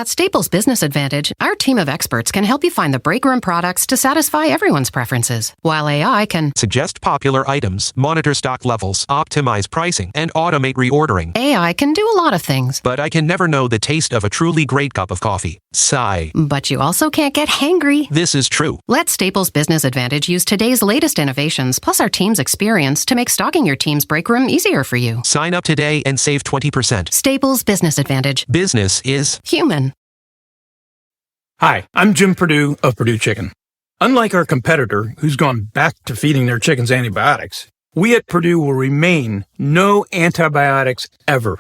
At Staples Business Advantage, our team of experts can help you find the breakroom products to satisfy everyone's preferences, while AI can suggest popular items, monitor stock levels, optimize pricing, and automate reordering. AI can do a lot of things. But I can never know the taste of a truly great cup of coffee. Sigh. But you also can't get hangry. This is true. Let Staples Business Advantage use today's latest innovations plus our team's experience to make stocking your team's breakroom easier for you. Sign up today and save 20%. Staples Business Advantage. Business is human. Hi, I'm Jim Purdue of Purdue Chicken. Unlike our competitor, who's gone back to feeding their chickens antibiotics, we at Purdue will remain no antibiotics ever.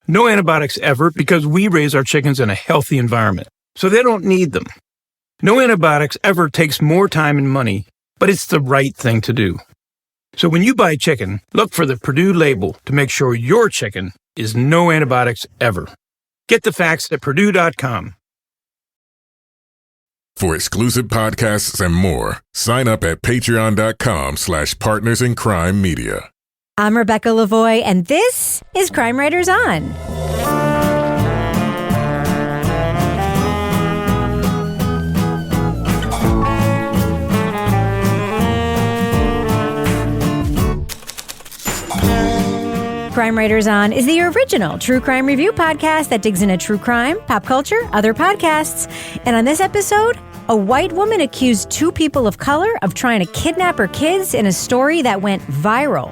No antibiotics ever because we raise our chickens in a healthy environment, so they don't need them. No antibiotics ever takes more time and money, but it's the right thing to do. So when you buy chicken, look for the Purdue label to make sure your chicken is no antibiotics ever. Get the facts at Purdue.com. For exclusive podcasts and more, sign up at patreon.com/partnersincrimemedia. I'm Rebecca Lavoie, and this is Crime Writers On. Crime Writers On is the original true crime review podcast that digs into true crime, pop culture, other podcasts. And on this episode, a white woman accused two people of color of trying to kidnap her kids in a story that went viral.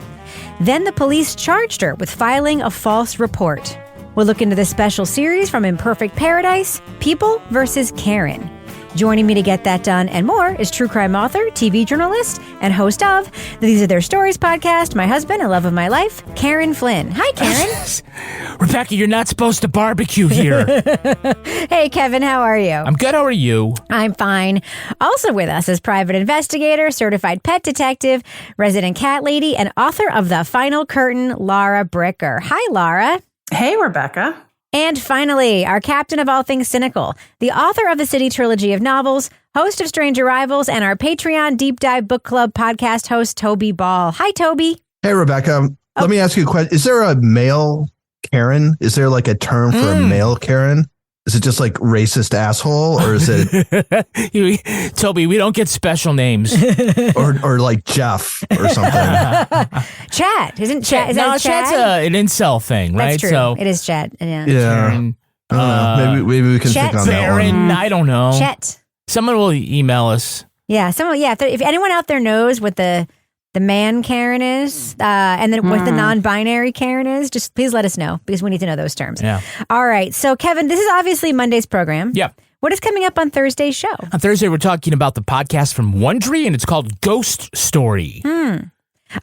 Then the police charged her with filing a false report. We'll look into this special series from Imperfect Paradise, People versus Karen. Joining me to get that done and more is true crime author, TV journalist, and host of the These Are Their Stories podcast, my husband and love of my life, Karen Flynn. Hi, Karen. Rebecca, you're not supposed to barbecue here. Hey, Kevin, how are you? I'm good. How are you? I'm fine. Also with us is private investigator, certified pet detective, resident cat lady, and author of The Final Curtain, Laura Bricker. Hi, Laura. Hey, Rebecca. And finally, our captain of all things cynical, the author of the City trilogy of novels, host of Strange Arrivals, and our Patreon Deep Dive Book Club podcast host, Toby Ball. Hi, Toby. Hey, Rebecca. Let me ask you a question. Is there a male Karen? Is there like a term for a male Karen? Is it just like racist asshole, or is it Toby? We don't get special names, or like Jeff or something? Chad, isn't Chad? Is no, that Chad? Chad's an incel thing, right? That's true. So it is Chad. Yeah. Karen, maybe we can Chet, think on that one. I don't know. Chet. Someone will email us. Yeah. Someone. Yeah. If anyone out there knows what the man Karen is, and then what the non-binary Karen is, just please let us know because we need to know those terms. Yeah. All right. So, Kevin, this is obviously Monday's program. Yeah. What is coming up on Thursday's show? On Thursday, we're talking about the podcast from Wondery, and it's called Ghost Story.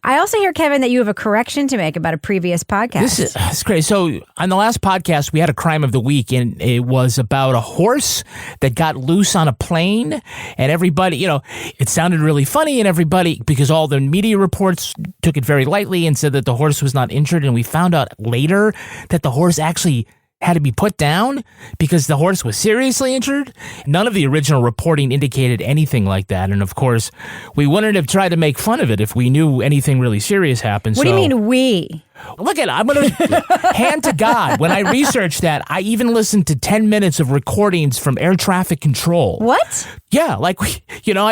I also hear, Kevin, that you have a correction to make about a previous podcast. This is great. So on the last podcast, we had a crime of the week, and it was about a horse that got loose on a plane, and everybody, it sounded really funny, and everybody, because all the media reports took it very lightly and said that the horse was not injured, and we found out later that the horse actually had to be put down because the horse was seriously injured. None of the original reporting indicated anything like that. And of course, we wouldn't have tried to make fun of it if we knew anything really serious happened. What do you mean we? Look at it. I'm going to hand to God. When I researched that, I even listened to 10 minutes of recordings from air traffic control. What? Yeah, I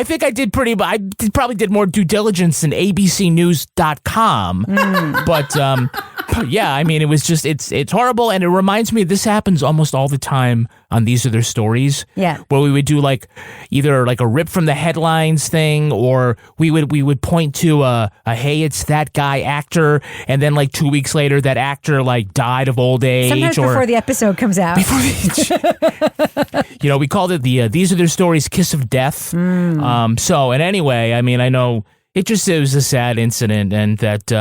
think I probably did more due diligence than abcnews.com. But yeah, I mean, it was just, it's horrible. And it reminds me, this happens almost all the time on These Are Their Stories. Yeah. Where we would do either a rip from the headlines thing, or we would point to a hey, it's that guy actor. And then 2 weeks later, that actor died of old age. Sometimes before the episode comes out. We called it the These Are Their Stories Kiss of Death. And anyway, I mean, I know it was a sad incident, and that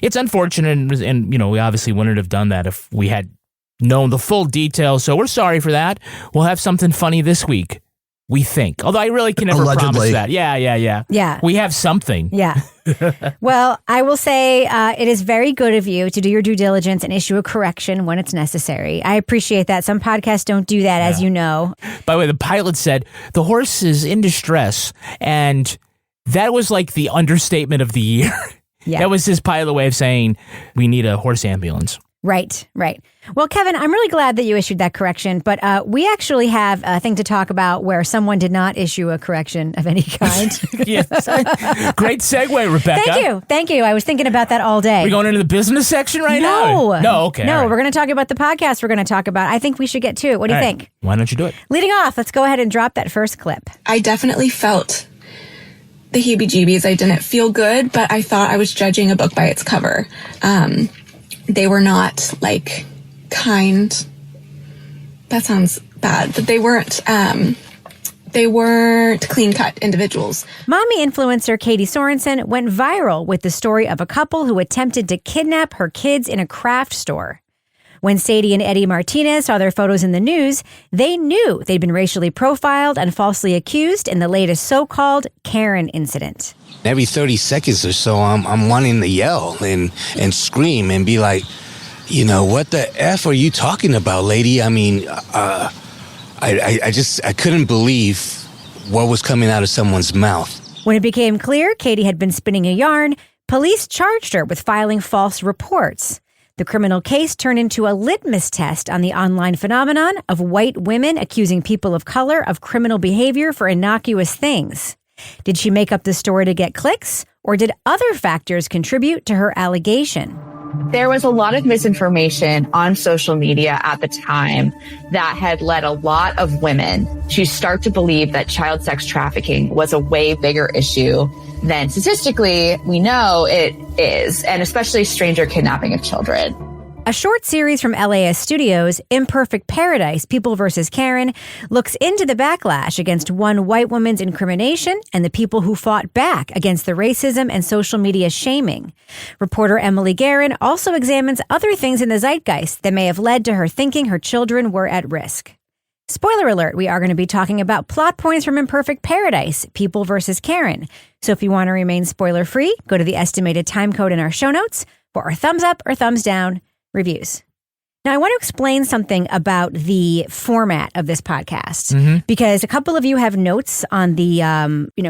it's unfortunate, and we obviously wouldn't have done that if we had known the full details. So we're sorry for that. We'll have something funny this week, we think. Although I really can never promise that. Yeah. We have something. Yeah. Well, I will say it is very good of you to do your due diligence and issue a correction when it's necessary. I appreciate that. Some podcasts don't do that, as you know. By the way, the pilot said the horse is in distress, and that was the understatement of the year. Yeah. That was his pilot way of saying we need a horse ambulance. Right. Well, Kevin, I'm really glad that you issued that correction, but we actually have a thing to talk about where someone did not issue a correction of any kind. Yes. Great segue, Rebecca. Thank you. I was thinking about that all day. We're going into the business section right now? No, okay. No, all right. we're going to talk about the podcast we're going to talk about. I think we should get to it. What do you think? Why don't you do it? Leading off, let's go ahead and drop that first clip. I definitely felt the heebie-jeebies. I didn't feel good, but I thought I was judging a book by its cover. They were not like kind. That sounds bad, but they weren't clean-cut individuals. Mommy influencer Katie Sorensen went viral with the story of a couple who attempted to kidnap her kids in a craft store. When Sadie and Eddie Martinez saw their photos in the news, they knew they'd been racially profiled and falsely accused in the latest so-called Karen incident. Every 30 seconds or so, I'm wanting to yell and scream and be like, you know, what the F are you talking about, lady? I mean, I couldn't believe what was coming out of someone's mouth. When it became clear Katie had been spinning a yarn, police charged her with filing false reports. The criminal case turned into a litmus test on the online phenomenon of white women accusing people of color of criminal behavior for innocuous things. Did she make up the story to get clicks, or did other factors contribute to her allegation? There was a lot of misinformation on social media at the time that had led a lot of women to start to believe that child sex trafficking was a way bigger issue than statistically we know it is, and especially stranger kidnapping of children. A short series from LAS Studios, Imperfect Paradise, People vs. Karen, looks into the backlash against one white woman's incrimination and the people who fought back against the racism and social media shaming. Reporter Emily Guerin also examines other things in the zeitgeist that may have led to her thinking her children were at risk. Spoiler alert, we are going to be talking about plot points from Imperfect Paradise, People vs. Karen. So if you want to remain spoiler-free, go to the estimated time code in our show notes for our thumbs up or thumbs down reviews. Now, I want to explain something about the format of this podcast, because a couple of you have notes on the,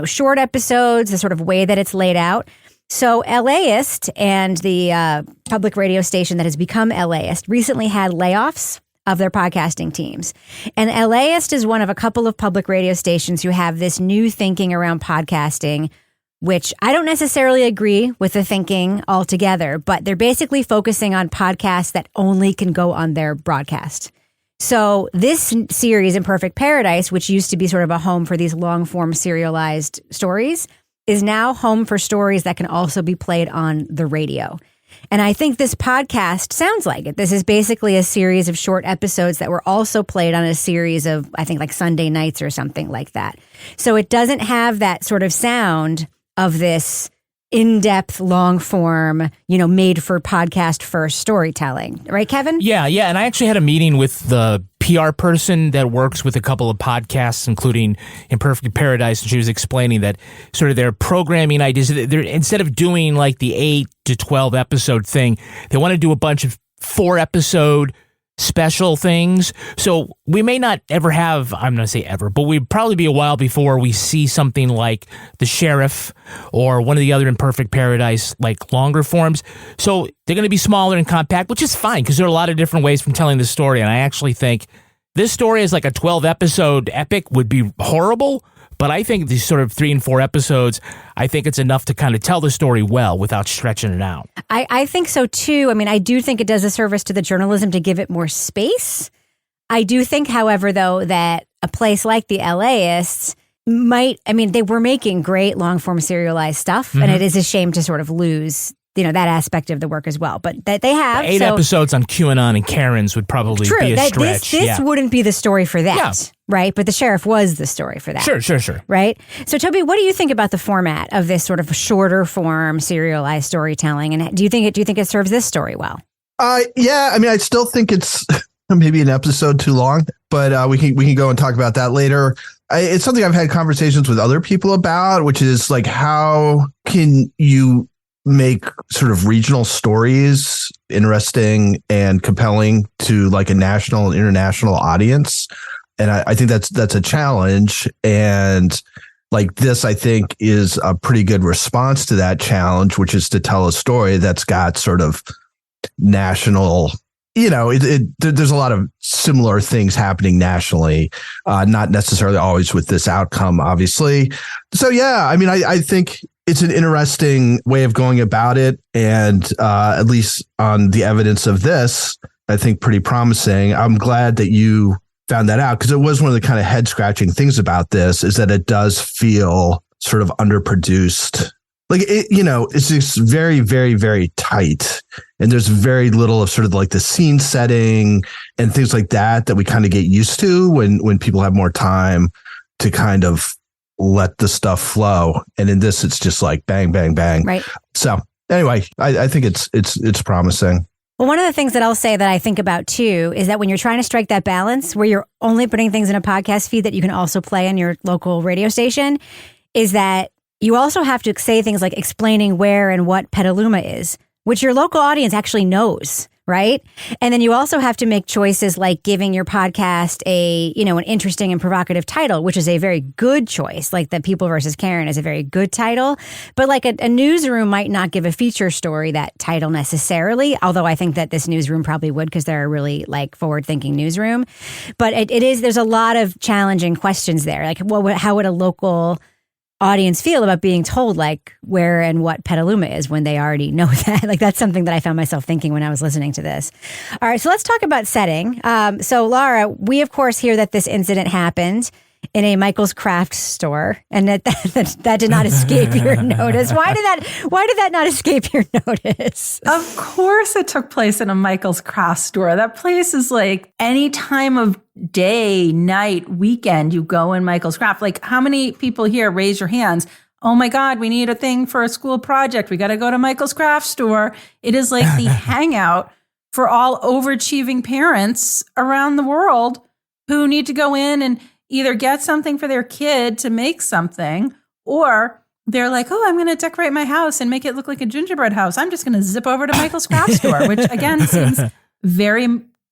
short episodes, the sort of way that it's laid out. So LAist and the public radio station that has become LAist recently had layoffs of their podcasting teams. And LAist is one of a couple of public radio stations who have this new thinking around podcasting, which I don't necessarily agree with the thinking altogether, but they're basically focusing on podcasts that only can go on their broadcast. So this series, Imperfect Paradise, which used to be sort of a home for these long-form serialized stories, is now home for stories that can also be played on the radio. And I think this podcast sounds like it. This is basically a series of short episodes that were also played on a series of, I think, like Sunday nights or something like that. So it doesn't have that sort of sound of this in-depth, long-form, made for podcast first storytelling. Right, Kevin? Yeah. And I actually had a meeting with the PR person that works with a couple of podcasts, including Imperfect Paradise, and she was explaining that sort of their programming ideas, instead of doing like the 8 to 12 episode thing, they want to do a bunch of 4-episode special things. So we may not ever have, I'm going to say ever, but we'd probably be a while before we see something like The Sheriff or one of the other Imperfect Paradise, like longer forms. So they're going to be smaller and compact, which is fine because there are a lot of different ways from telling the story. And I actually think this story is like a 12 episode epic would be horrible. But I think these sort of 3 and 4 episodes, I think it's enough to kind of tell the story well without stretching it out. I think so too. I mean, I do think it does a service to the journalism to give it more space. I do think, however, though, that a place like the LAists they were making great long-form serialized stuff, and it is a shame to sort of lose that aspect of the work as well. But that they have 8 episodes on QAnon and Karens would probably be a stretch. This wouldn't be the story for that, right? But The Sheriff was the story for that. Sure. Right? So, Toby, what do you think about the format of this sort of shorter form serialized storytelling? And do you think it serves this story well? Yeah. I mean, I still think it's maybe an episode too long, but we can go and talk about that later. It's something I've had conversations with other people about, which is like, how can you make sort of regional stories interesting and compelling to like a national and international audience? And I think that's a challenge. And like this, I think, is a pretty good response to that challenge, which is to tell a story that's got sort of national, there's a lot of similar things happening nationally, not necessarily always with this outcome, obviously. So, yeah, I mean, I think it's an interesting way of going about it. And at least on the evidence of this, I think pretty promising. I'm glad that you found that out, because it was one of the kind of head scratching things about this is that it does feel sort of underproduced. Like, it's just very, very, very tight. And there's very little of sort of like the scene setting and things like that we kind of get used to when people have more time to kind of let the stuff flow. And in this, it's just like bang, bang, bang. Right. So anyway, I think it's promising. Well, one of the things that I'll say that I think about too is that when you're trying to strike that balance where you're only putting things in a podcast feed that you can also play on your local radio station, is that you also have to say things like explaining where and what Petaluma is, which your local audience actually knows, right? And then you also have to make choices like giving your podcast an interesting and provocative title, which is a very good choice. Like the People versus Karen is a very good title, but like a newsroom might not give a feature story that title necessarily, although I think that this newsroom probably would, because they're a really like forward-thinking newsroom. But there's a lot of challenging questions there. Like, how would a local audience feel about being told like where and what Petaluma is when they already know that? Like, that's something that I found myself thinking when I was listening to this. All right, so let's talk about setting. So Laura, we of course hear that this incident happened in a Michael's Crafts store, and that did not escape your notice. Why did that not escape your notice? Of course it took place in a Michael's Crafts store. That place is like any time of day, night, weekend, you go in Michael's Craft. Like, how many people here raise your hands? Oh my God, we need a thing for a school project. We got to go to Michael's Craft store. It is like the hangout for all overachieving parents around the world who need to go in and either get something for their kid to make something, or they're like, oh, I'm going to decorate my house and make it look like a gingerbread house. I'm just going to zip over to Michael's Craft store, which again seems very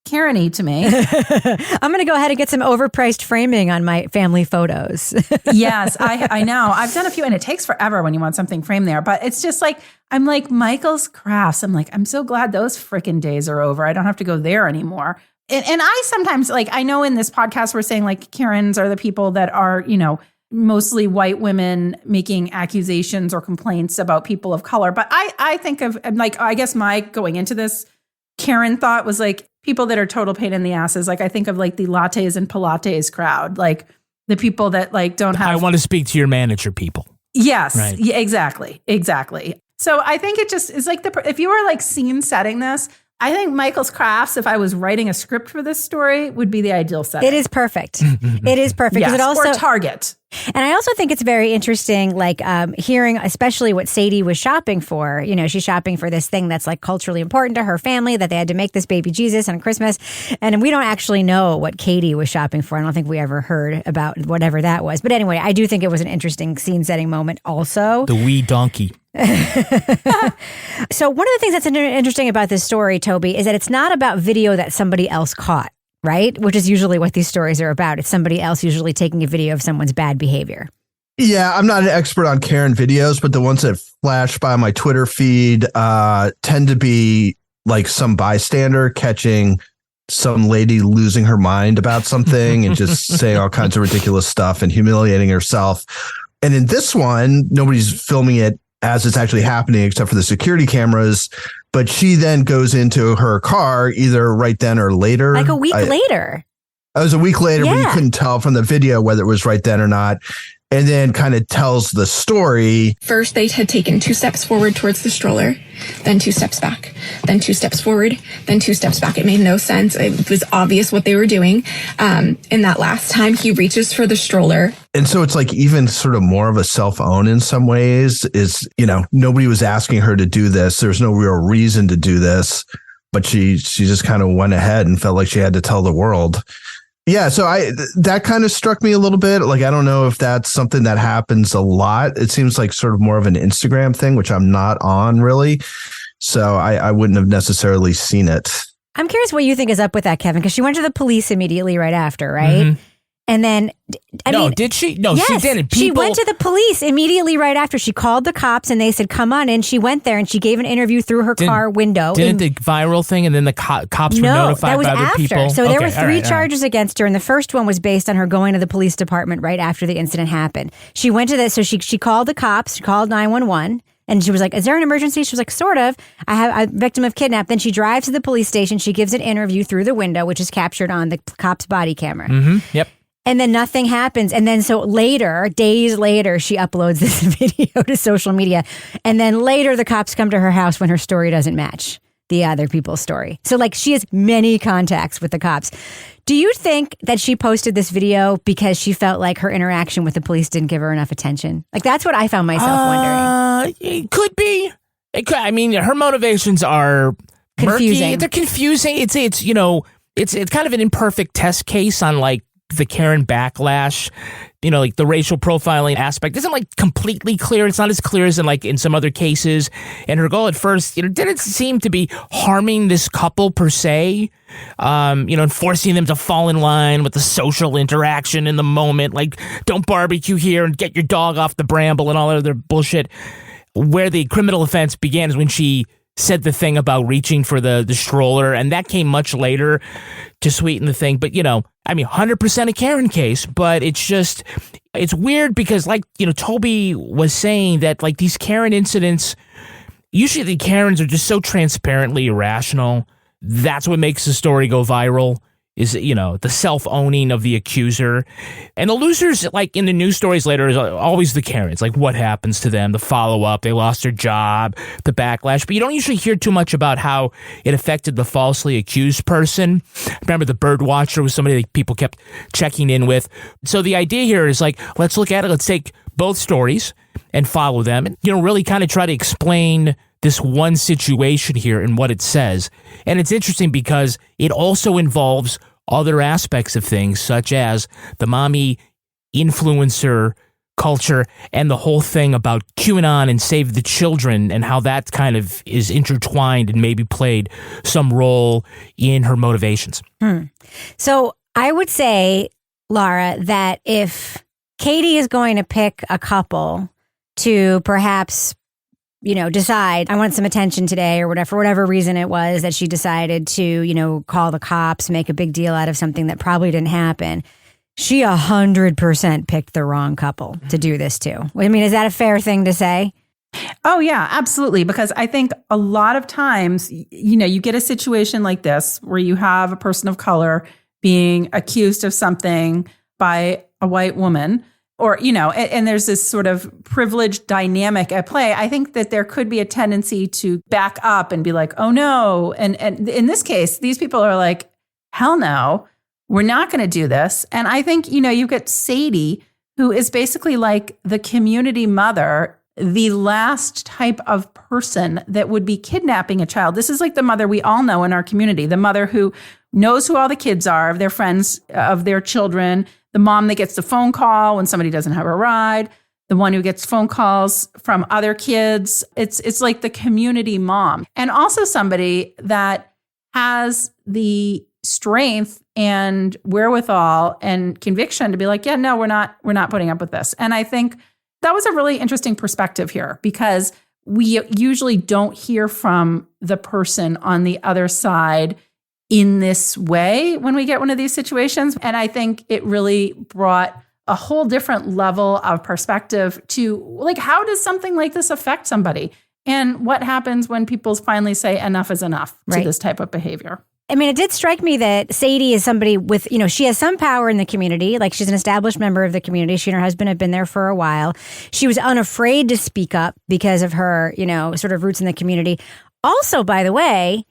Karen-y to me. I'm going to go ahead and get some overpriced framing on my family photos. Yes, I know. I've done a few, and it takes forever when you want something framed there. But it's just like, I'm like, Michael's Crafts. I'm like, I'm so glad those frickin' days are over. I don't have to go there anymore. And I sometimes, like, I know in this podcast we're saying like Karens are the people that are, mostly white women making accusations or complaints about people of color. But I think of, like, I guess my going into this Karen thought was like people that are total pain in the asses. Like, I think of like the lattes and pilates crowd, like the people that like don't have. I want to speak to your manager people. Yes. Right. Yeah, exactly. So I think it just is like if you were like scene setting this, I think Michael's Crafts, if I was writing a script for this story, would be the ideal setting. It is perfect. It is perfect. Yes, it also, or Target. And I also think it's very interesting, like hearing especially what Sadie was shopping for. She's shopping for this thing that's like culturally important to her family, that they had to make this baby Jesus on Christmas. And we don't actually know what Katie was shopping for. I don't think we ever heard about whatever that was. But anyway, I do think it was an interesting scene setting moment also. The wee donkey. So one of the things that's interesting about this story, Toby, is that it's not about video that somebody else caught, right? Which is usually what these stories are about. It's somebody else usually taking a video of someone's bad behavior. Yeah, I'm not an expert on Karen videos, but the ones that flash by my Twitter feed tend to be like some bystander catching some lady losing her mind about something and just saying all kinds of ridiculous stuff and humiliating herself. And in this one, nobody's filming it as it's actually happening, except for the security cameras. But she then goes into her car either right then or later. Like a week later. It was a week later, Yeah. but you couldn't tell from the video whether it was right then or not. And then kind of tells the story. First, they had taken 2 steps forward towards the stroller, then 2 steps back, then 2 steps forward, then 2 steps back. It made no sense. It was obvious what they were doing. And that last time, he reaches for the stroller. And so it's like even sort of more of a self-own in some ways is, nobody was asking her to do this. There's no real reason to do this, but she just kind of went ahead and felt like she had to tell the world. Yeah, so that kind of struck me a little bit. Like, I don't know if that's something that happens a lot. It seems like sort of more of an Instagram thing, which I'm not on really. So I wouldn't have necessarily seen it. I'm curious what you think is up with that, Kevin, because she went to the police immediately right after, right? Mm-hmm. And then, did she? No, yes, she didn't. She went to the police immediately right after. She called the cops and they said, come on in. She went there and she gave an interview through her car window. Didn't the viral thing and then the cops were notified by other people? So there were 3 charges against her. And the first one was based on her going to the police department right after the incident happened. She went to this. So she called the cops. She called 911. And she was like, is there an emergency? She was like, sort of. I have a victim of kidnap. Then she drives to the police station. She gives an interview through the window, which is captured on the cop's body camera. Mm-hmm. Yep. And then nothing happens. And then so later, days later, she uploads this video to social media. And then later, the cops come to her house when her story doesn't match the other people's story. So like she has many contacts with the cops. Do you think that she posted this video because she felt like her interaction with the police didn't give her enough attention? Like that's what I found myself wondering. It could be. It could. I mean, her motivations are confusing. Murky. They're confusing. It's kind of an imperfect test case on like the Karen backlash, like the racial profiling aspect isn't like completely clear. It's not as clear as in some other cases. And her goal at first, didn't seem to be harming this couple per se, and forcing them to fall in line with the social interaction in the moment. Like, don't barbecue here and get your dog off the bramble and all other bullshit. Where the criminal offense began is when she said the thing about reaching for the stroller, and that came much later to sweeten the thing. But, 100% a Karen case, but it's weird because Toby was saying that like these Karen incidents, usually the Karens are just so transparently irrational. That's what makes the story go viral. Is, the self-owning of the accuser. And the losers, like in the news stories later, is always the Karens. Like what happens to them, the follow-up, they lost their job, the backlash. But you don't usually hear too much about how it affected the falsely accused person. Remember the bird watcher was somebody that people kept checking in with. So the idea here is like, let's look at it. Let's take both stories and follow them. And, really kind of try to explain this one situation here and what it says. And it's interesting because it also involves other aspects of things, such as the mommy influencer culture and the whole thing about QAnon and Save the Children and how that kind of is intertwined and maybe played some role in her motivations. So I would say, Laura, that if Katie is going to pick a couple to perhaps decide I want some attention today or whatever, for whatever reason it was that she decided to, call the cops, make a big deal out of something that probably didn't happen. She 100% picked the wrong couple to do this to. I mean, is that a fair thing to say? Oh, yeah, absolutely. Because I think a lot of times, you get a situation like this where you have a person of color being accused of something by a white woman. Or, and there's this sort of privileged dynamic at play. I think that there could be a tendency to back up and be like, oh, no. And in this case, these people are like, hell no, we're not going to do this. And I think, you get Sadie, who is basically like the community mother, the last type of person that would be kidnapping a child. This is like the mother we all know in our community, the mother who knows who all the kids are, of their friends, of their children, the mom that gets the phone call when somebody doesn't have a ride, the one who gets phone calls from other kids. It's like the community mom. And also somebody that has the strength and wherewithal and conviction to be like, yeah, no, we're not putting up with this. And I think that was a really interesting perspective here because we usually don't hear from the person on the other side in this way when we get one of these situations. And I think it really brought a whole different level of perspective to like, how does something like this affect somebody? And what happens when people finally say enough is enough to this type of behavior? I mean, it did strike me that Sadie is somebody with, she has some power in the community. Like she's an established member of the community. She and her husband have been there for a while. She was unafraid to speak up because of her, sort of roots in the community. Also, by the way,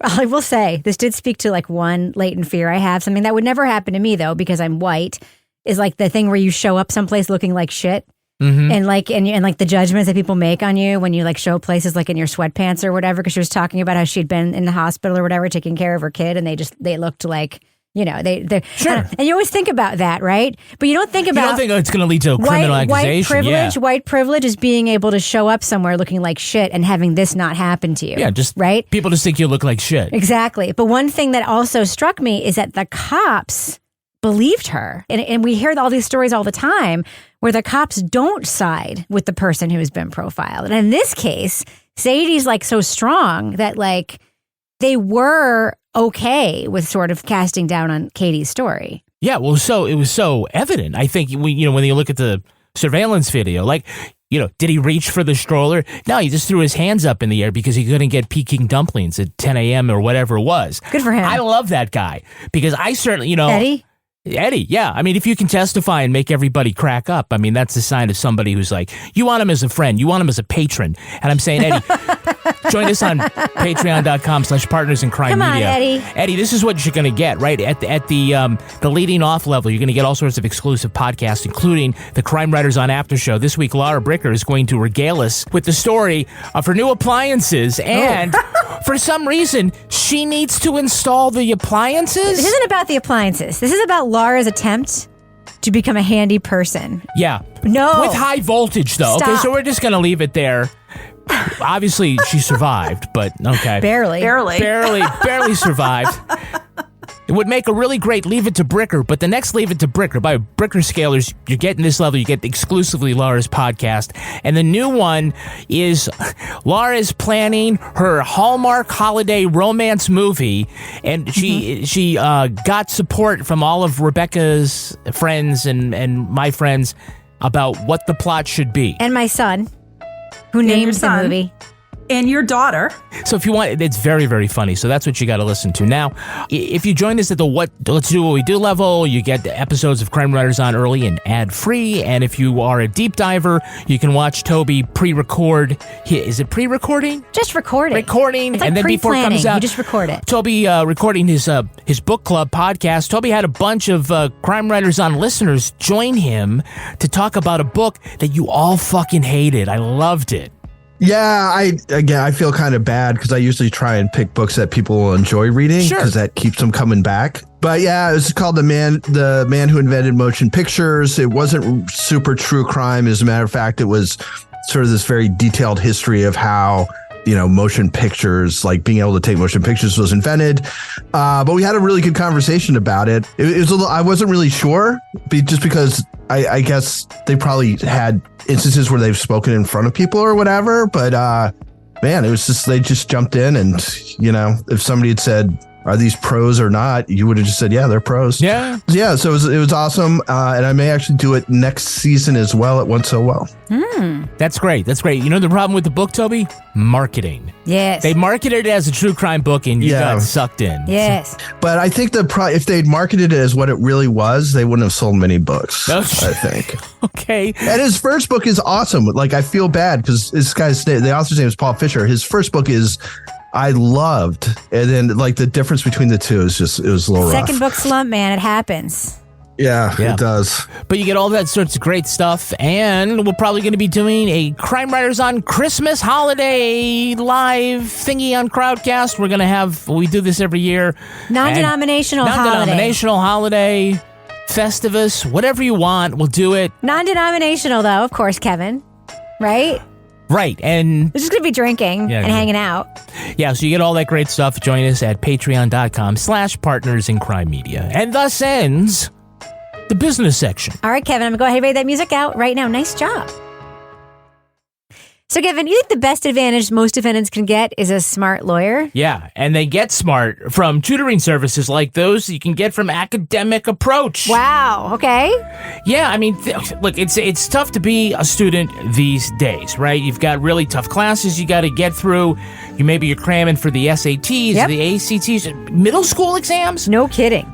I will say this did speak to like one latent fear I have. Something that would never happen to me though, because I'm white, is like the thing where you show up someplace looking like shit. Mm-hmm. And like the judgments that people make on you when you like show places like in your sweatpants or whatever, because she was talking about how she'd been in the hospital or whatever taking care of her kid, and they looked like they sure. And you always think about that, right? But you don't think about. You don't think it's going to lead to a criminal accusation. White privilege is being able to show up somewhere looking like shit and having this not happen to you. Yeah, just right. People just think you look like shit. Exactly. But one thing that also struck me is that the cops believed her. And we hear all these stories all the time where the cops don't side with the person who has been profiled. And in this case, Sadie's like so strong that like they were okay with sort of casting down on Katie's story. Yeah, well, so it was so evident. I think when you look at the surveillance video, like, did he reach for the stroller? No, he just threw his hands up in the air because he couldn't get Peking dumplings at 10 a.m. or whatever it was. Good for him. I love that guy because I certainly, Eddie, yeah. I mean, if you can testify and make everybody crack up, I mean, that's a sign of somebody who's like, you want him as a friend, you want him as a patron. And I'm saying, Eddie, join us on patreon.com/partners in crime media. Come on, Eddie. Eddie, this is what you're going to get, right? At the leading off level, you're going to get all sorts of exclusive podcasts, including the Crime Writers on After Show. This week, Laura Bricker is going to regale us with the story of her new appliances. And for some reason, she needs to install the appliances. This isn't about the appliances. This is about Laura's attempt to become a handy person. Yeah. No. With high voltage, though. Stop. Okay, so we're just going to leave it there. Obviously, she survived, but okay. Barely survived. It would make a really great Leave It to Bricker, but the next Leave It to Bricker, by Bricker Scalers, you're getting this level, you get exclusively Laura's podcast. And the new one is Laura's planning her Hallmark holiday romance movie, and she got support from all of Rebecca's friends and my friends about what the plot should be. And my son, who names the movie. And your daughter. So if you want, it's very, very funny. So that's what you got to listen to. Now, if you join us at the Let's Do What We Do level, you get the episodes of Crime Writers on early and ad-free. And if you are a deep diver, you can watch Toby pre-record. Is it pre-recording? Just recording. Recording. It's like and then before it comes out, you just record it. Toby recording his book club podcast. Toby had a bunch of Crime Writers on listeners join him to talk about a book that you all fucking hated. I loved it. Yeah, I feel kind of bad because I usually try and pick books that people will enjoy reading because that keeps them coming back. But yeah, it was called The Man Who Invented Motion Pictures. It wasn't super true crime. As a matter of fact, it was sort of this very detailed history of how, motion pictures, like being able to take motion pictures, was invented. But we had a really good conversation about it. It was I wasn't really sure, just because I guess they probably had instances where they've spoken in front of people or whatever. But man, it was just, they just jumped in and, if somebody had said, are these pros or not, you would have just said, yeah, they're pros. Yeah. So it was awesome. And I may actually do it next season as well. It went so well. That's great. You know the problem with the book, Toby? Marketing. Yes. They marketed it as a true crime book and you got sucked in. Yes. But I think if they'd marketed it as what it really was, they wouldn't have sold many books, I think. Okay. And his first book is awesome. Like, I feel bad because this guy's the author's name is Paul Fisher. His first book I loved. And then like the difference between the two is it was a little rough. Second book slump, man. It happens. Yeah, it does. But you get all that sorts of great stuff, and we're probably going to be doing a Crime Writers on Christmas holiday live thingy on Crowdcast. We're going to we do this every year. Non-denominational holiday, Festivus, whatever you want, we'll do it. Non-denominational, though, of course, Kevin. Right? Right, and we're just going to be drinking and hanging out. Yeah, so you get all that great stuff. Join us at patreon.com/partners in crime media. And thus ends the business section. All right, Kevin, I'm going to go ahead and read that music out right now. Nice job. So, Kevin, you think the best advantage most defendants can get is a smart lawyer? Yeah, and they get smart from tutoring services like those you can get from Academic Approach. Wow, okay. Yeah, I mean, look, it's tough to be a student these days, right? You've got really tough classes you got to get through. Maybe you're cramming for the SATs, the ACTs, middle school exams. No kidding.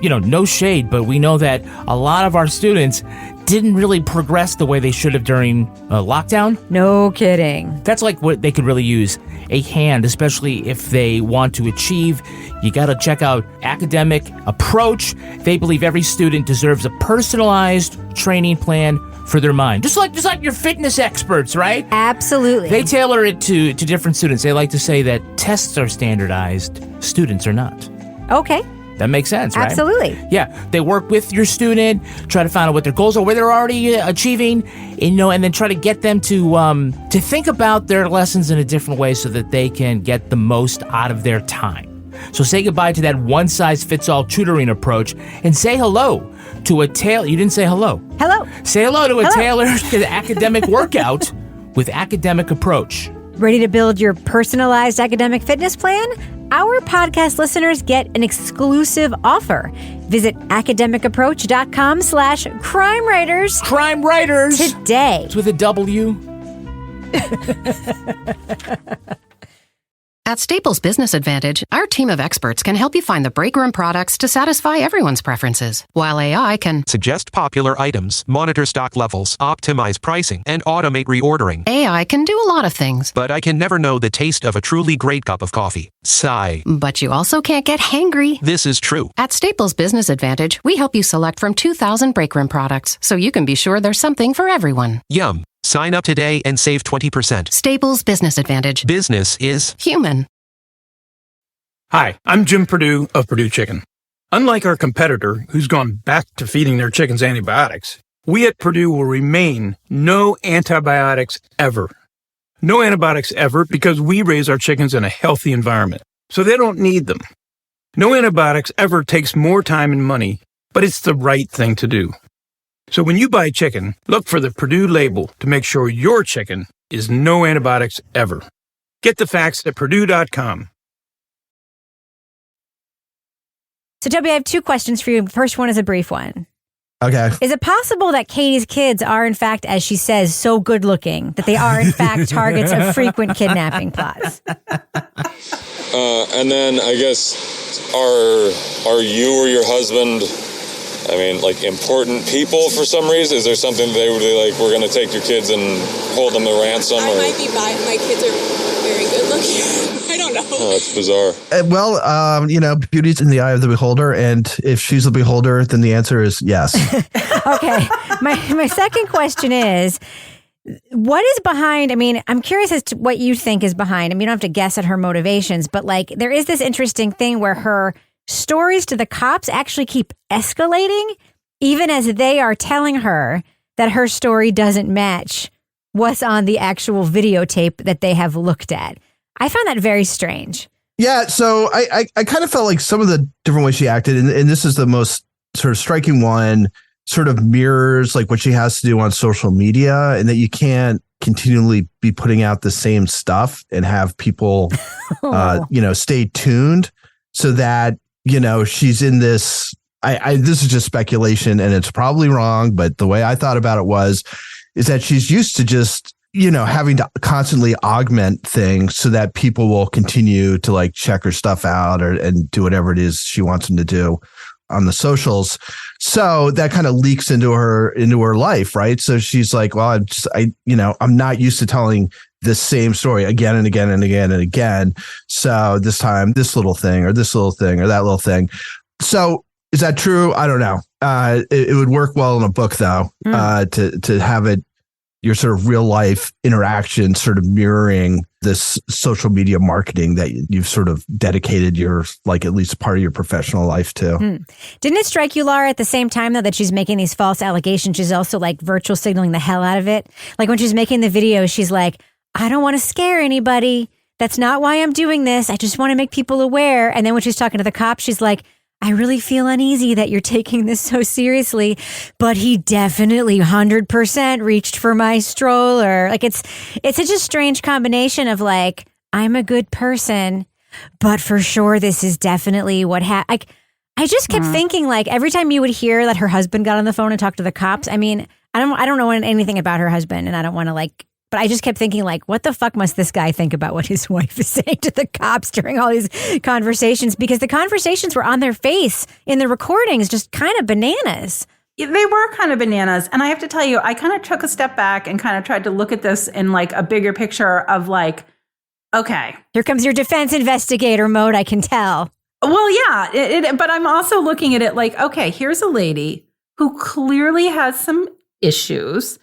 No shade, but we know that a lot of our students didn't really progress the way they should have during lockdown. No kidding. That's like what they could really use a hand, especially if they want to achieve. You got to check out Academic Approach. They believe every student deserves a personalized training plan for their mind. Just like your fitness experts, right? Absolutely. They tailor it to different students. They like to say that tests are standardized, students are not. Okay. That makes sense, right? Absolutely. Yeah. They work with your student, try to find out what their goals are, where they're already achieving, and then try to get them to think about their lessons in a different way so that they can get the most out of their time. So say goodbye to that one-size-fits-all tutoring approach and say hello to a tailor. You didn't say hello. Hello. Say hello to a tailored academic workout with Academic Approach. Ready to build your personalized academic fitness plan? Our podcast listeners get an exclusive offer. Visit academicapproach.com/crime writers. Crime Writers. Today. It's with a W. At Staples Business Advantage, our team of experts can help you find the breakroom products to satisfy everyone's preferences, while AI can Suggest popular items, monitor stock levels, optimize pricing, and automate reordering. AI can do a lot of things. But I can never know the taste of a truly great cup of coffee. Sigh. But you also can't get hangry. This is true. At Staples Business Advantage, we help you select from 2,000 breakroom products, so you can be sure there's something for everyone. Yum. Sign up today and save 20%. Staples Business Advantage. Business is human. Hi, I'm Jim Purdue of Purdue Chicken. Unlike our competitor, who's gone back to feeding their chickens antibiotics, we at Purdue will remain no antibiotics ever. No antibiotics ever because we raise our chickens in a healthy environment, so they don't need them. No antibiotics ever takes more time and money, but it's the right thing to do. So when you buy chicken, look for the Purdue label to make sure your chicken is no antibiotics ever. Get the facts at purdue.com. So, Toby, I have two questions for you. The first one is a brief one. Okay. Is it possible that Katie's kids are, in fact, as she says, so good looking that they are, in fact, targets of frequent kidnapping plots? And then I guess, are you or your husband, like important people for some reason? Is there something they would be like, we're going to take your kids and hold them to ransom? I might be biased. My kids are very good looking. I don't know. Oh, that's bizarre. Beauty's in the eye of the beholder. And if she's the beholder, then the answer is yes. Okay. My second question is, what is behind? I'm curious as to what you think is behind. You don't have to guess at her motivations, but there is this interesting thing where her stories to the cops actually keep escalating, even as they are telling her that her story doesn't match what's on the actual videotape that they have looked at. I found that very strange. Yeah, so I kind of felt like some of the different ways she acted, and this is the most sort of striking one, sort of mirrors like what she has to do on social media, and that you can't continually be putting out the same stuff and have people, stay tuned so that, she's in this. This is just speculation, and it's probably wrong, but the way I thought about it is that she's used to just, having to constantly augment things so that people will continue to check her stuff out and do whatever it is she wants them to do on the socials. So that kind of leaks into her life, right? So she's like, well, I'm not used to telling the same story again and again and again and again. So this time, this little thing or this little thing or that little thing. So is that true? I don't know. It would work well in a book, though, to have it, your sort of real life interaction sort of mirroring this social media marketing that you've sort of dedicated your, at least part of your professional life to. Didn't it strike you, Laura, at the same time, though, that she's making these false allegations? She's also virtual signaling the hell out of it. When she's making the video, she's like, I don't want to scare anybody. That's not why I'm doing this. I just want to make people aware. And then when she's talking to the cops, she's like, I really feel uneasy that you're taking this so seriously, but he definitely 100% reached for my stroller. It's such a strange combination of I'm a good person, but for sure this is definitely what happened. I just kept thinking every time you would hear that her husband got on the phone and talked to the cops. I don't know anything about her husband, and I don't want to but I just kept thinking, what the fuck must this guy think about what his wife is saying to the cops during all these conversations? Because the conversations were on their face in the recordings, just kind of bananas. They were kind of bananas. And I have to tell you, I kind of took a step back and kind of tried to look at this in a bigger picture of okay. Here comes your defense investigator mode, I can tell. Well, yeah, but I'm also looking at it okay, here's a lady who clearly has some issues.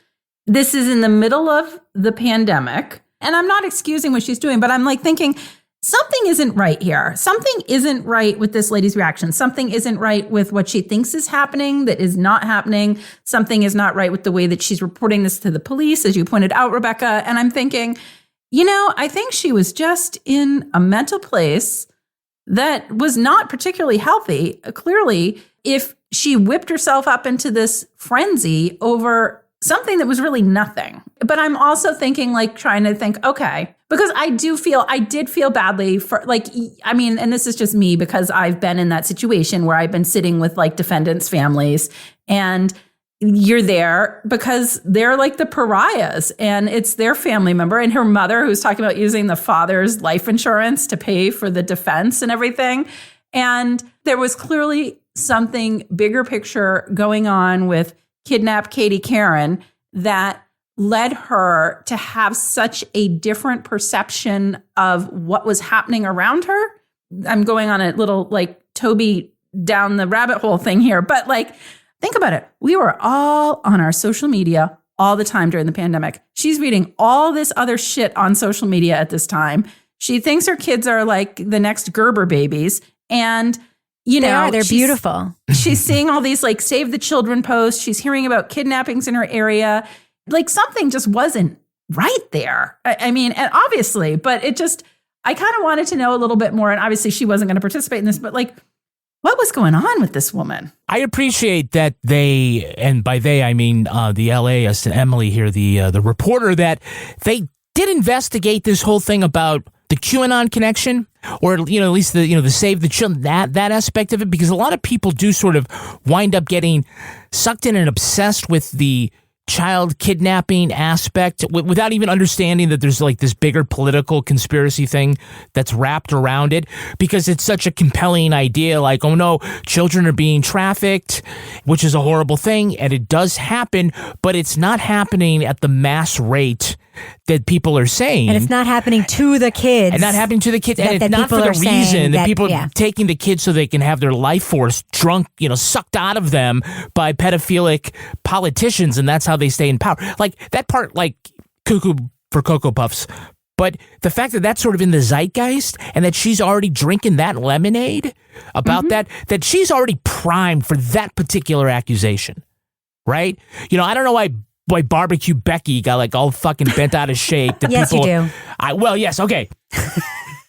This is in the middle of the pandemic, and I'm not excusing what she's doing, but I'm thinking something isn't right here. Something isn't right with this lady's reaction. Something isn't right with what she thinks is happening that is not happening. Something is not right with the way that she's reporting this to the police, as you pointed out, Rebecca. And I'm thinking, I think she was just in a mental place that was not particularly healthy. Clearly, if she whipped herself up into this frenzy over something that was really nothing. But I'm also thinking, like, trying to think, okay, because I did feel badly for, like, I mean, and this is just me because I've been in that situation where I've been sitting with like defendants' families, and you're there because they're like the pariahs and it's their family member and her mother who's talking about using the father's life insurance to pay for the defense and everything. And there was clearly something bigger picture going on with Kidnap Katie Karen that led her to have such a different perception of what was happening around her. I'm going on a little like Toby down the rabbit hole thing here, but like, think about it. We were all on our social media all the time during the pandemic. She's reading all this other shit on social media at this time. She thinks her kids are like the next Gerber babies. And, you know, they're beautiful. She's seeing all these like Save the Children posts. She's hearing about kidnappings in her area. Like something just wasn't right there. I mean, and obviously, but it just, I kind of wanted to know a little bit more. And obviously she wasn't going to participate in this, but like, what was going on with this woman? I appreciate that they, and by they I mean the LAist and Emily here, the reporter, that they did investigate this whole thing about the QAnon connection, or you know at least the Save the Children, that aspect of it, because a lot of people do sort of wind up getting sucked in and obsessed with the child kidnapping aspect without even understanding that there's like this bigger political conspiracy thing that's wrapped around it, because it's such a compelling idea, like, oh no, children are being trafficked, which is a horrible thing, and it does happen, but it's not happening at the mass rate that people are saying. And it's not happening to the kids. And not happening to the kids. And it's not for the reason that people are taking the kids so they can have their life force drunk, sucked out of them by pedophilic politicians, and that's how they stay in power. Like, that part, like, cuckoo for Cocoa Puffs. But the fact that that's sort of in the zeitgeist, and that she's already drinking that lemonade about that she's already primed for that particular accusation, right? I don't know why Barbecue Becky got like all fucking bent out of shape. Yes, you do. Yes, okay.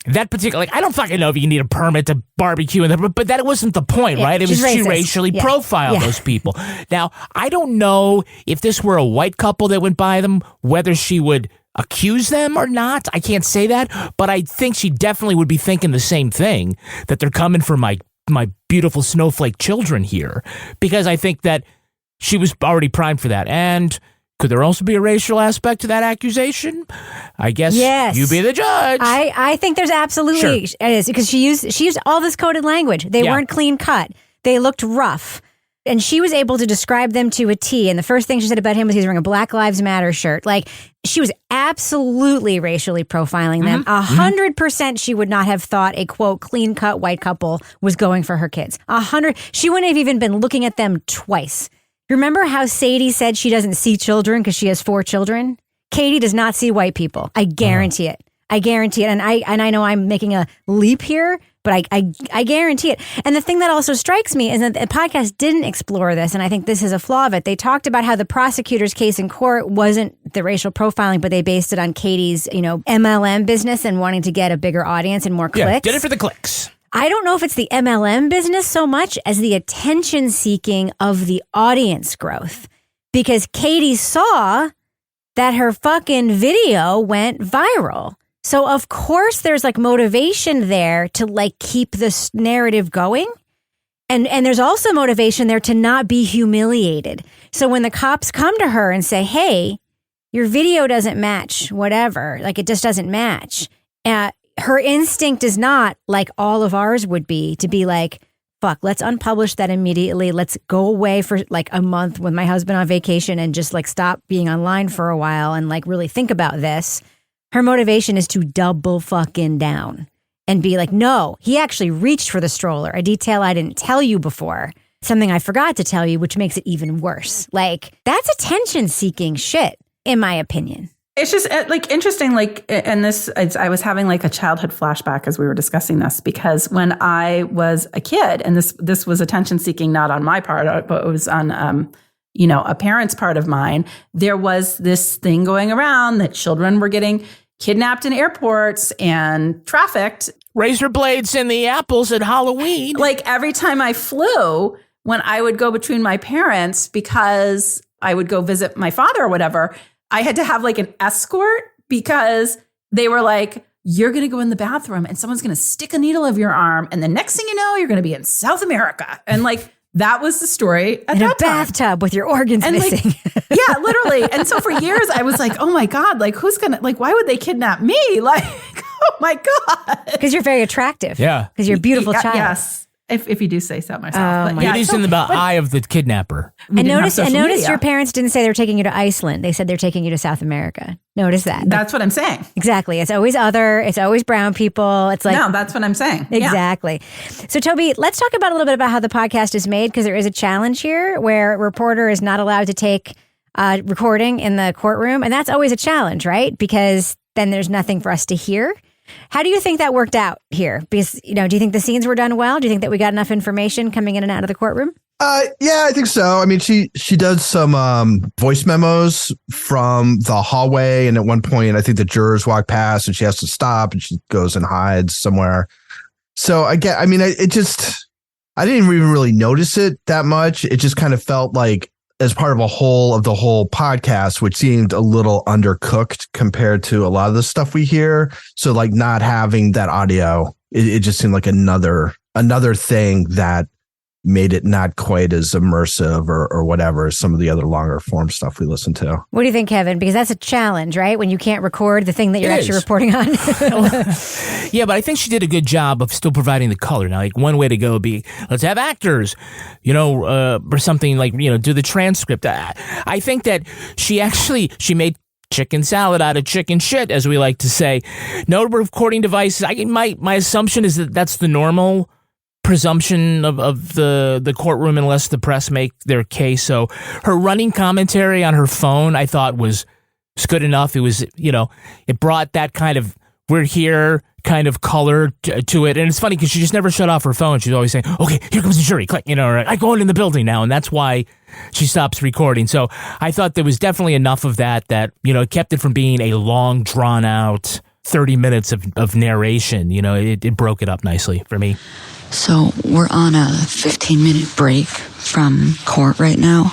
That particular, I don't fucking know if you need a permit to barbecue, but that wasn't the point, right? It was she racially profiled those people. Now, I don't know if this were a white couple that went by them, whether she would accuse them or not. I can't say that, but I think she definitely would be thinking the same thing, that they're coming for my beautiful snowflake children here, because I think that she was already primed for that. And could there also be a racial aspect to that accusation? I guess you be the judge. I think there's absolutely is, because she used all this coded language. They weren't clean cut. They looked rough. And she was able to describe them to a T. And the first thing she said about him was he's wearing a Black Lives Matter shirt. Like, she was absolutely racially profiling them. 100% she would not have thought a, quote, clean-cut white couple was going for her kids. 100. She wouldn't have even been looking at them twice. Remember how Sadie said she doesn't see children because she has 4 children? Katie does not see white people. I guarantee it. I guarantee it. And I know I'm making a leap here, but I guarantee it. And the thing that also strikes me is that the podcast didn't explore this, and I think this is a flaw of it. They talked about how the prosecutor's case in court wasn't the racial profiling, but they based it on Katie's, MLM business and wanting to get a bigger audience and more clicks. Yeah, did it for the clicks. I don't know if it's the MLM business so much as the attention seeking of the audience growth, because Katie saw that her fucking video went viral. So of course there's like motivation there to like keep this narrative going. And there's also motivation there to not be humiliated. So when the cops come to her and say, hey, your video doesn't match, whatever, like it just doesn't match. Her instinct is not like all of ours would be to be like, fuck, let's unpublish that immediately. Let's go away for like a month with my husband on vacation and just like stop being online for a while and like really think about this. Her motivation is to double fucking down and be like, no, he actually reached for the stroller, a detail I didn't tell you before, something I forgot to tell you, which makes it even worse. Like, that's attention seeking shit, in my opinion. It's just like interesting, like, and I was having like a childhood flashback as we were discussing this, because when I was a kid, and this was attention seeking, not on my part, but it was on, a parent's part of mine, there was this thing going around that children were getting, kidnapped in airports and trafficked. Razor blades in the apples at Halloween. Like every time I flew, when I would go between my parents because I would go visit my father or whatever, I had to have like an escort because they were like, you're going to go in the bathroom and someone's going to stick a needle of your arm. And the next thing you know, you're going to be in South America. And like, that was the story at in that a bathtub with your organs and missing. Like, yeah, literally. And so for years I was like, oh my God, like who's going to, like, why would they kidnap me? Like, oh my God. Because you're very attractive. Yeah. Because you're a beautiful child. Yes. If you do say so myself. Oh, it is in the eye of the kidnapper. And notice your parents didn't say they were taking you to Iceland. They said they're taking you to South America. Notice that. That's what I'm saying. Exactly. It's always other. It's always brown people. It's like no, that's what I'm saying. Exactly. Yeah. So Toby, let's talk about a little bit about how the podcast is made, because there is a challenge here where a reporter is not allowed to take recording in the courtroom, and that's always a challenge, right? Because then there's nothing for us to hear. How do you think that worked out here? Because, do you think the scenes were done well? Do you think that we got enough information coming in and out of the courtroom? Yeah, I think so. I mean, she does some voice memos from the hallway. And at one point, I think the jurors walk past and she has to stop and she goes and hides somewhere. So I didn't even really notice it that much. It just kind of felt like as part of the whole podcast, which seemed a little undercooked compared to a lot of the stuff we hear. So like not having that audio, it just seemed like another thing that made it not quite as immersive or whatever as some of the other longer form stuff we listen to. What do you think, Kevin? Because that's a challenge, right? When you can't record the thing that you're actually reporting on. Yeah, but I think she did a good job of still providing the color. Now, like one way to go would be, let's have actors, or something like, do the transcript. I think that she made chicken salad out of chicken shit, as we like to say. No recording devices. My assumption is that that's the normal presumption of the courtroom unless the press make their case. So her running commentary on her phone, I thought was good enough. It was, it brought that kind of we're here kind of color to it. And it's funny because she just never shut off her phone. She's always saying, okay, here comes the jury. Click, I'm going in the building now. And that's why she stops recording. So I thought there was definitely enough of that, it kept it from being a long, drawn out 30 minutes of narration. It broke it up nicely for me. So we're on a 15-minute break from court right now.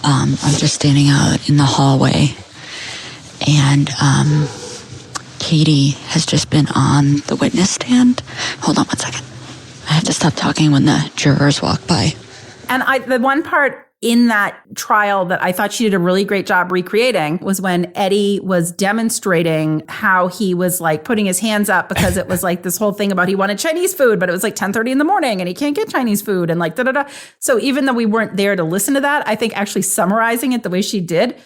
I'm just standing out in the hallway, and Katie has just been on the witness stand. Hold on one second. I have to stop talking when the jurors walk by. And the one part in that trial that I thought she did a really great job recreating was when Eddie was demonstrating how he was like putting his hands up because it was like this whole thing about he wanted Chinese food, but it was like 10:30 in the morning and he can't get Chinese food and like da-da-da. So even though we weren't there to listen to that, I think actually summarizing it the way she did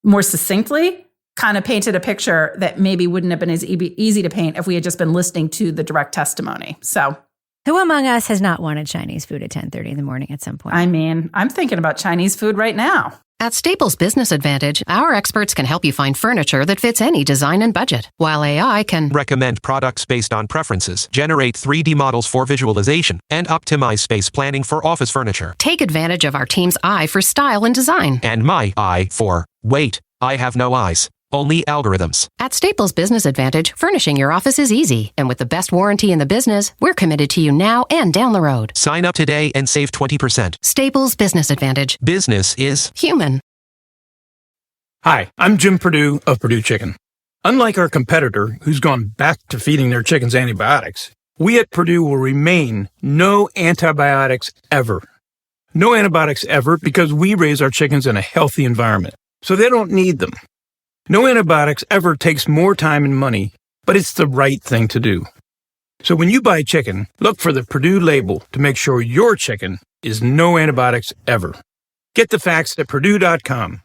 more succinctly kind of painted a picture that maybe wouldn't have been as easy to paint if we had just been listening to the direct testimony. So who among us has not wanted Chinese food at 10:30 in the morning at some point? I mean, I'm thinking about Chinese food right now. At Staples Business Advantage, our experts can help you find furniture that fits any design and budget, while AI can recommend products based on preferences, generate 3D models for visualization, and optimize space planning for office furniture. Take advantage of our team's eye for style and design. And my eye for, wait, I have no eyes. Only algorithms. At Staples Business Advantage, furnishing your office is easy. And with the best warranty in the business, we're committed to you now and down the road. Sign up today and save 20%. Staples Business Advantage. Business is human. Hi, I'm Jim Purdue of Purdue Chicken. Unlike our competitor, who's gone back to feeding their chickens antibiotics, we at Purdue will remain no antibiotics ever. No antibiotics ever because we raise our chickens in a healthy environment, so they don't need them. No antibiotics ever takes more time and money, but it's the right thing to do. So when you buy chicken, look for the Purdue label to make sure your chicken is no antibiotics ever. Get the facts at Purdue.com.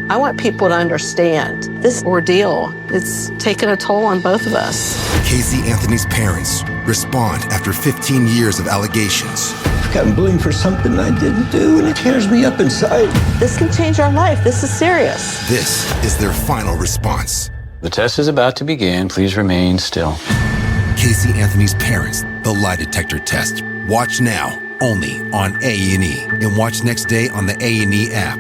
I want people to understand this ordeal. It's taken a toll on both of us. Casey Anthony's parents respond after 15 years of allegations. I've gotten blamed for something I didn't do, and it tears me up inside. This can change our life. This is serious. This is their final response. The test is about to begin. Please remain still. Casey Anthony's parents, the lie detector test. Watch now, only on A&E, and watch next day on the A&E app.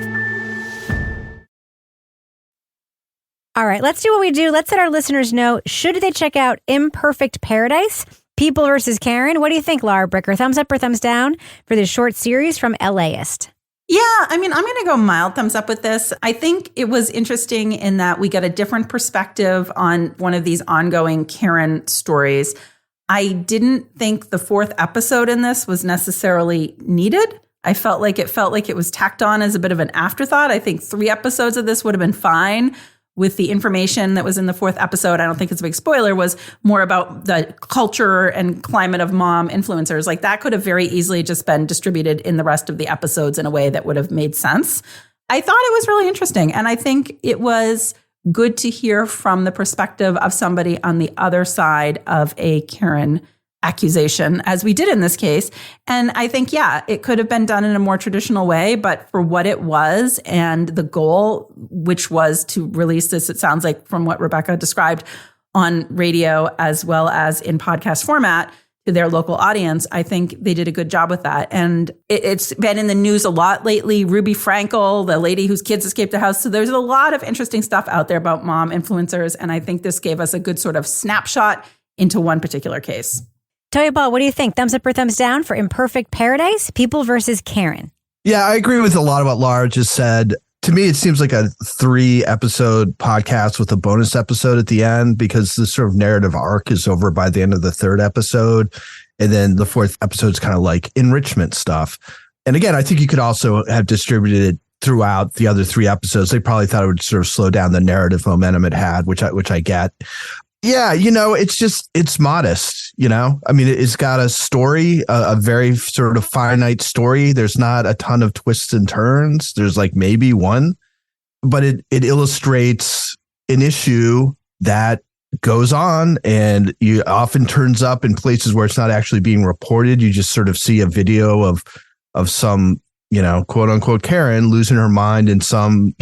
All right, let's do what we do. Let's let our listeners know, should they check out Imperfect Paradise? People versus Karen. What do you think, Laura Bricker? Thumbs up or thumbs down for this short series from LAist? Yeah, I mean, I'm going to go mild thumbs up with this. I think it was interesting in that we got a different perspective on one of these ongoing Karen stories. I didn't think the fourth episode in this was necessarily needed. I felt like it was tacked on as a bit of an afterthought. I think 3 episodes of this would have been fine. With the information that was in the fourth episode, I don't think it's a big spoiler, was more about the culture and climate of mom influencers. Like that could have very easily just been distributed in the rest of the episodes in a way that would have made sense. I thought it was really interesting. And I think it was good to hear from the perspective of somebody on the other side of a Karen accusation, as we did in this case. And I think, yeah, it could have been done in a more traditional way, but for what it was and the goal, which was to release this, it sounds like from what Rebecca described, on radio as well as in podcast format to their local audience, I think they did a good job with that. And it's been in the news a lot lately. Ruby Frankel, the lady whose kids escaped the house. So there's a lot of interesting stuff out there about mom influencers. And I think this gave us a good sort of snapshot into one particular case. Toya Ball, what do you think? Thumbs up or thumbs down for Imperfect Paradise? People versus Karen. Yeah, I agree with a lot of what Laura just said. To me, it seems like a 3-episode podcast with a bonus episode at the end, because the sort of narrative arc is over by the end of the 3rd episode. And then the 4th episode is kind of like enrichment stuff. And again, I think you could also have distributed it throughout the other 3 episodes. They probably thought it would sort of slow down the narrative momentum it had, which I get. Yeah, it's modest, I mean, it's got a story, a very sort of finite story. There's not a ton of twists and turns. There's like maybe one, but it illustrates an issue that goes on and you often turns up in places where it's not actually being reported. You just sort of see a video of some, quote unquote Karen losing her mind in some,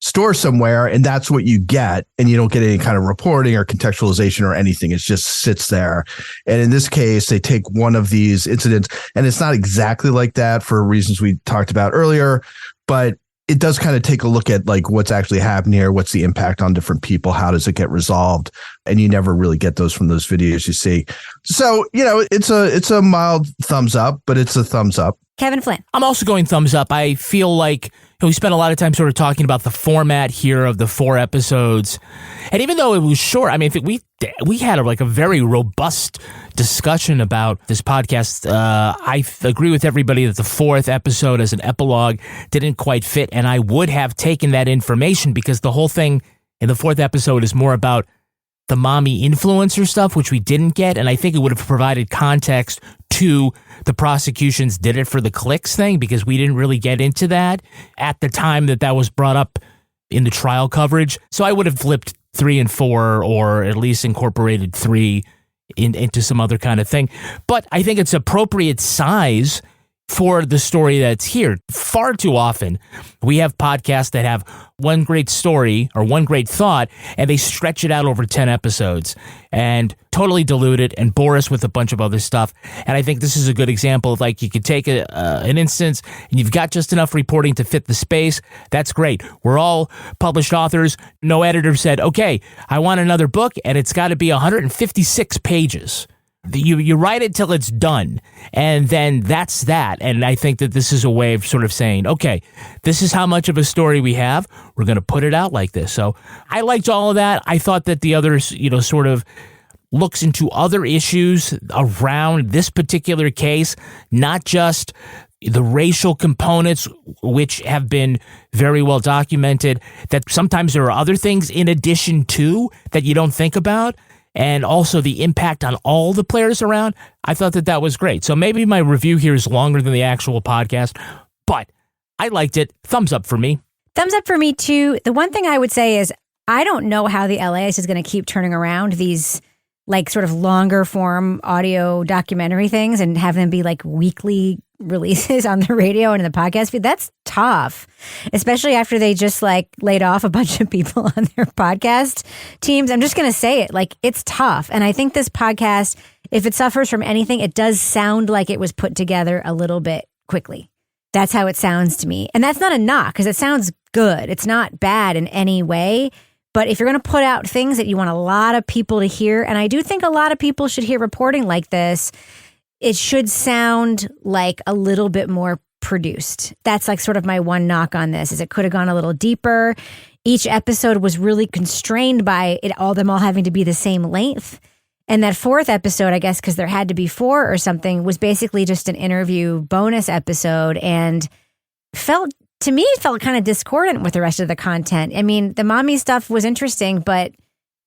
store somewhere, and that's what you get, and you don't get any kind of reporting or contextualization or anything. It just sits there. And in this case, they take one of these incidents, and it's not exactly like that for reasons we talked about earlier, but it does kind of take a look at like what's actually happening here, what's the impact on different people, how does it get resolved, and you never really get those from those videos you see. So it's a mild thumbs up, but it's a thumbs up. Kevin Flynn. I'm also going thumbs up. I feel like we spent a lot of time sort of talking about the format here of the 4 episodes. And even though it was short, I mean, we had a very robust discussion about this podcast. I agree with everybody that the 4th episode as an epilogue didn't quite fit. And I would have taken that information because the whole thing in the 4th episode is more about the mommy influencer stuff, which we didn't get. And I think it would have provided context to the prosecution's did it for the clicks thing, because we didn't really get into that at the time that was brought up in the trial coverage. So I would have flipped 3 and 4, or at least incorporated 3 into some other kind of thing. But I think it's appropriate size for the story that's here. Far too often, we have podcasts that have one great story or one great thought, and they stretch it out over 10 episodes and totally dilute it and bore us with a bunch of other stuff. And I think this is a good example of, like, you could take an instance and you've got just enough reporting to fit the space. That's great. We're all published authors. No editor said, okay, I want another book, and it's got to be 156 pages. You write it till it's done, and then that's that. And I think that this is a way of sort of saying, okay, this is how much of a story we have. We're going to put it out like this. So I liked all of that. I thought that the others, sort of looks into other issues around this particular case, not just the racial components, which have been very well documented, that sometimes there are other things in addition to that you don't think about. And also the impact on all the players around. I thought that was great. So maybe my review here is longer than the actual podcast, but I liked it. Thumbs up for me. Thumbs up for me too. The one thing I would say is I don't know how the LAist is going to keep turning around these like sort of longer form audio documentary things and have them be like weekly releases on the radio and in the podcast feed. That's tough, especially after they just like laid off a bunch of people on their podcast teams. I'm just going to say it, like, it's tough. And I think this podcast, if it suffers from anything, it does sound like it was put together a little bit quickly. That's how it sounds to me. And that's not a knock, because it sounds good. It's not bad in any way, But if you're going to put out things that you want a lot of people to hear, and I do think a lot of people should hear reporting like this, it should sound like a little bit more produced. That's like sort of my one knock on this, is it could have gone a little deeper. Each episode was really constrained by them all having to be the same length. And that fourth episode, I guess, because there had to be 4 or something, was basically just an interview bonus episode, and felt kind of discordant with the rest of the content. I mean, the mommy stuff was interesting, but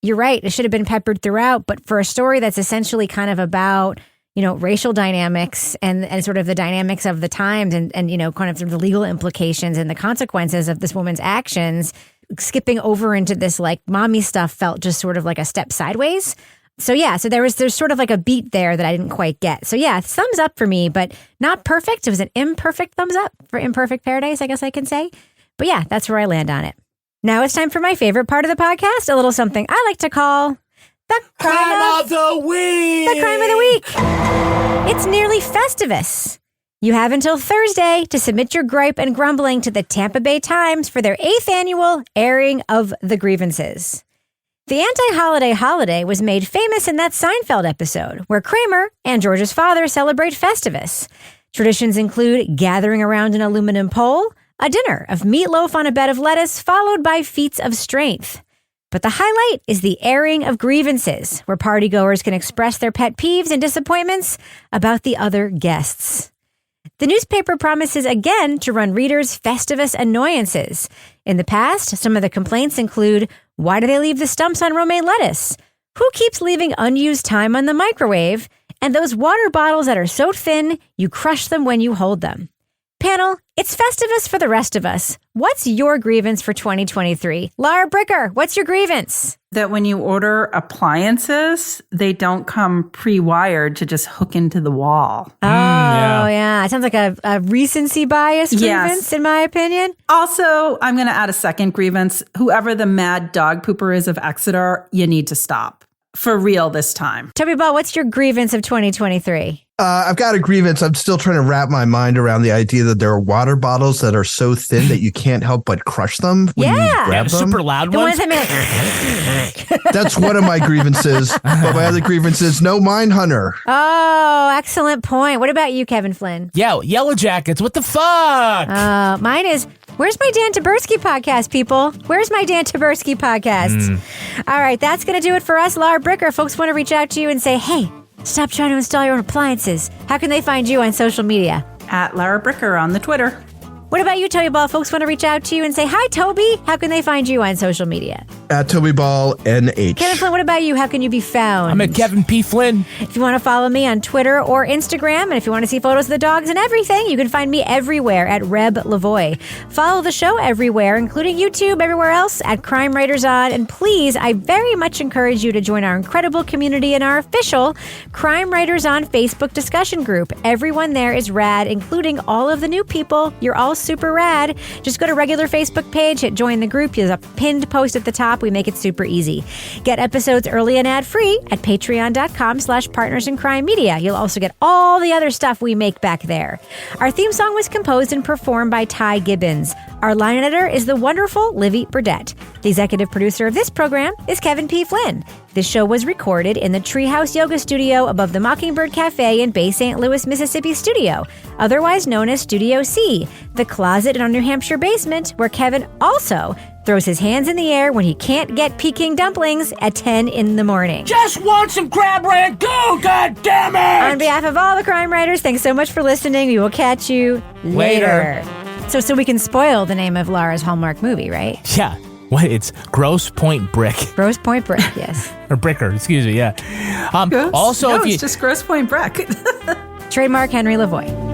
you're right. It should have been peppered throughout. But for a story that's essentially kind of about, racial dynamics and sort of the dynamics of the times and kind of sort of the legal implications and the consequences of this woman's actions, skipping over into this like mommy stuff felt just sort of like a step sideways. So there's sort of like a beat there that I didn't quite get. So yeah, thumbs up for me, but not perfect. It was an imperfect thumbs up for Imperfect Paradise, I guess I can say. But yeah, that's where I land on it. Now it's time for my favorite part of the podcast, a little something I like to call the crime of the week. The crime of the week. It's nearly Festivus. You have until Thursday to submit your gripe and grumbling to the Tampa Bay Times for their 8th annual airing of the grievances. The anti-holiday holiday was made famous in that Seinfeld episode, where Kramer and George's father celebrate Festivus. Traditions include gathering around an aluminum pole, a dinner of meatloaf on a bed of lettuce, followed by feats of strength. But the highlight is the airing of grievances, where partygoers can express their pet peeves and disappointments about the other guests. The newspaper promises again to run readers Festivus annoyances. In the past, some of the complaints include, why do they leave the stumps on romaine lettuce? Who keeps leaving unused time on the microwave? And those water bottles that are so thin, you crush them when you hold them. Panel, it's Festivus for the rest of us. What's your grievance for 2023? Laura Bricker, what's your grievance? That when you order appliances, they don't come pre-wired to just hook into the wall. Oh, yeah. It sounds like a recency bias grievance, in my opinion. Also, I'm going to add a second grievance. Whoever the mad dog pooper is of Exeter, you need to stop. For real this time. Toby Ball, what's your grievance of 2023? I've got a grievance. I'm still trying to wrap my mind around the idea that there are water bottles that are so thin that you can't help but crush them when you grab them. Super loud ones. That's one of my grievances. But my other grievance is no mine hunter. Oh, excellent point. What about you, Kevin Flynn? Yeah, Yellow Jackets. What the fuck? Mine is, where's my Dan Taberski podcast, people? Where's my Dan Taberski podcast? All right, that's going to do it for us. Laura Bricker, folks want to reach out to you and say, hey, stop trying to install your own appliances. How can they find you on social media? At Laura Bricker on the Twitter. What about you, Toby Ball? Folks want to reach out to you and say, hi, Toby. How can they find you on social media? At Toby Ball NH. Kevin Flynn, what about you? How can you be found? I'm at Kevin P. Flynn. If you want to follow me on Twitter or Instagram, and if you want to see photos of the dogs and everything, you can find me everywhere at Reb Lavoie. Follow the show everywhere, including YouTube, everywhere else at Crime Writers On. And please, I very much encourage you to join our incredible community in our official Crime Writers On Facebook discussion group. Everyone there is rad, including all of the new people. You're all super rad. Just go to regular Facebook page, hit join the group. There's a pinned post at the top. We make it super easy. Get episodes early and ad-free at patreon.com/partners in crime media. You'll also get all the other stuff we make back there. Our theme song was composed and performed by Ty Gibbons. Our line editor is the wonderful Livy Burdett. The executive producer of this program is Kevin P. Flynn. This show was recorded in the Treehouse Yoga Studio above the Mockingbird Cafe in Bay St. Louis, Mississippi studio, otherwise known as Studio C, the closet in our New Hampshire basement where Kevin also throws his hands in the air when he can't get Peking dumplings at 10 in the morning. Just want some crab rangoon, God damn it! On behalf of all the crime writers, thanks so much for listening. We will catch you later. So we can spoil the name of Laura's Hallmark movie, right? Yeah. What? It's Grosse Pointe Brick. Grosse Pointe Brick, yes. Or Bricker, excuse me, yeah. It's just Grosse Pointe Brick. Trademark Henry Lavoie.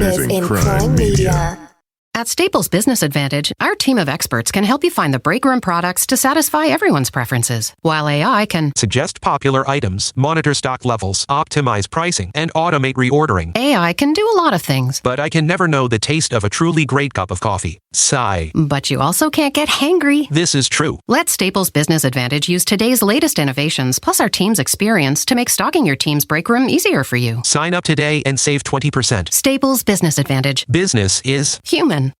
Business in Crime Media. At Staples Business Advantage, our team of experts can help you find the break room products to satisfy everyone's preferences, while AI can suggest popular items, monitor stock levels, optimize pricing, and automate reordering. AI can do a lot of things. But I can never know the taste of a truly great cup of coffee. Sigh. But you also can't get hangry. This is true. Let Staples Business Advantage use today's latest innovations, plus our team's experience to make stocking your team's break room easier for you. Sign up today and save 20%. Staples Business Advantage. Business is human.